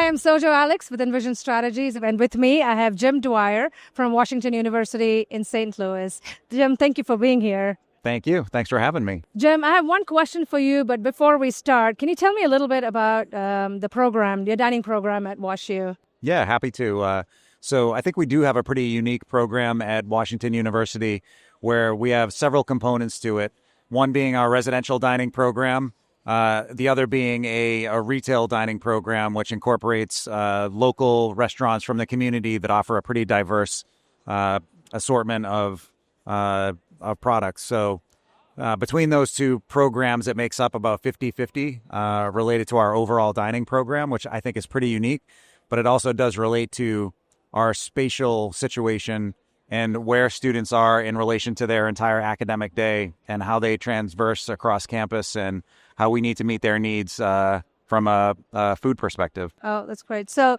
Hi, I'm Sojo Alex with Envision Strategies, and with me I have Jim Dwyer from Washington University in St. Louis. Jim, thank you for being here. Thank you. Thanks for having me. Jim, I have one question for you, but before we start, can you tell me a little bit about the program, your dining program at WashU? Yeah, happy to. So I think we do have a pretty unique program at Washington University where we have several components to it, one being our residential dining program, the other being a retail dining program, which incorporates local restaurants from the community that offer a pretty diverse assortment of products. So between those two programs, it makes up about 50-50 related to our overall dining program, which I think is pretty unique. But it also does relate to our spatial situation and where students are in relation to their entire academic day and how they transverse across campus and how we need to meet their needs from a food perspective. Oh, that's great. So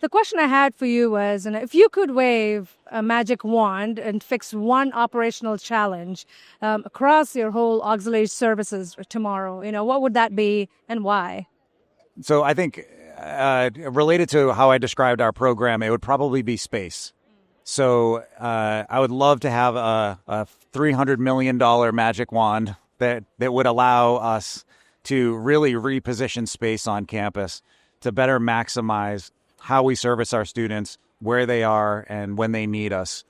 the question I had for you was, if you could wave a magic wand and fix one operational challenge across your whole auxiliary services tomorrow, what would that be and why? So I think related to how I described our program, it would probably be space. So I would love to have a $300 million magic wand that would allow us to really reposition space on campus to better maximize how we service our students, where they are, and when they need us,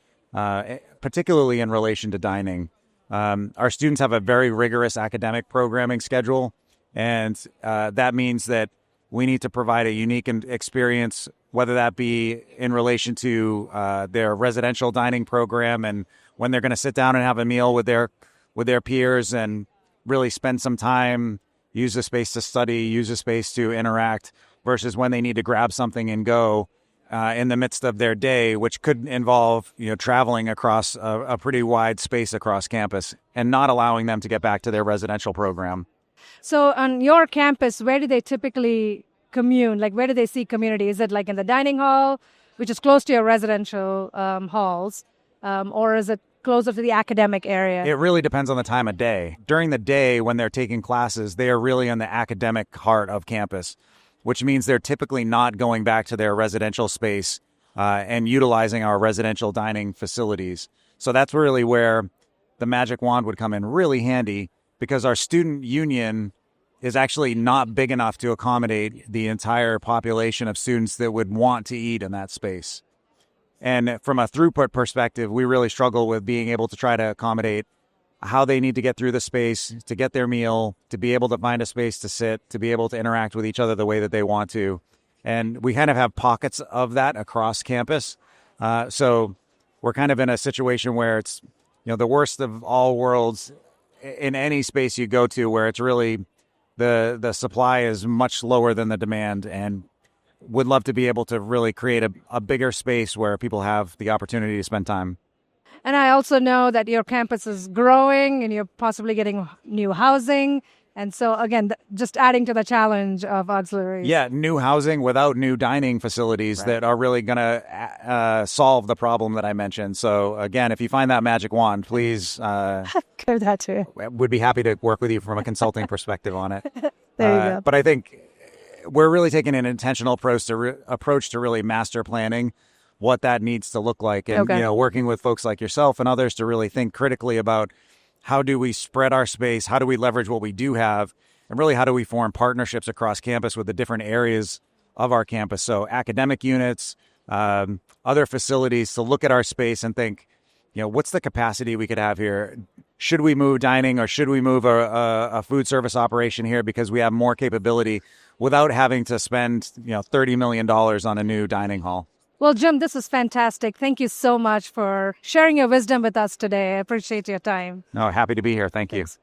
particularly in relation to dining. Our students have a very rigorous academic programming schedule, and that means that we need to provide a unique experience, whether that be in relation to their residential dining program and when they're going to sit down and have a meal with their peers and really spend some time, use the space to study, use the space to interact, versus when they need to grab something and go in the midst of their day, which could involve traveling across a pretty wide space across campus and not allowing them to get back to their residential program. So on your campus, where do they typically commune? Like, where do they see community? Is it like in the dining hall, which is close to your residential halls, or is it closer to the academic area? It really depends on the time of day. During the day, when they're taking classes, they are really in the academic heart of campus, which means they're typically not going back to their residential space and utilizing our residential dining facilities. So that's really where the magic wand would come in really handy, because our student union is actually not big enough to accommodate the entire population of students that would want to eat in that space. And from a throughput perspective, we really struggle with being able to try to accommodate how they need to get through the space, to get their meal, to be able to find a space to sit, to be able to interact with each other the way that they want to. And we kind of have pockets of that across campus. So we're kind of in a situation where it's the worst of all worlds in any space you go to, where it's really the supply is much lower than the demand, and would love to be able to really create a bigger space where people have the opportunity to spend time. And I also know that your campus is growing and you're possibly getting new housing. And so, again, just adding to the challenge of auxiliaries. Yeah, new housing without new dining facilities that are really going to solve the problem that I mentioned. So, again, if you find that magic wand, please. Give that to you. Would be happy to work with you from a consulting perspective on it. There you go. But I think we're really taking an intentional approach to really master planning what that needs to look like. And, working with folks like yourself and others to really think critically about how do we spread our space? How do we leverage what we do have? And really, how do we form partnerships across campus with the different areas of our campus? So academic units, other facilities, to look at our space and think, what's the capacity we could have here? Should we move dining, or should we move a food service operation here because we have more capability without having to spend $30 million on a new dining hall? Well, Jim, this is fantastic. Thank you so much for sharing your wisdom with us today. I appreciate your time. No, happy to be here. Thank you. Thanks.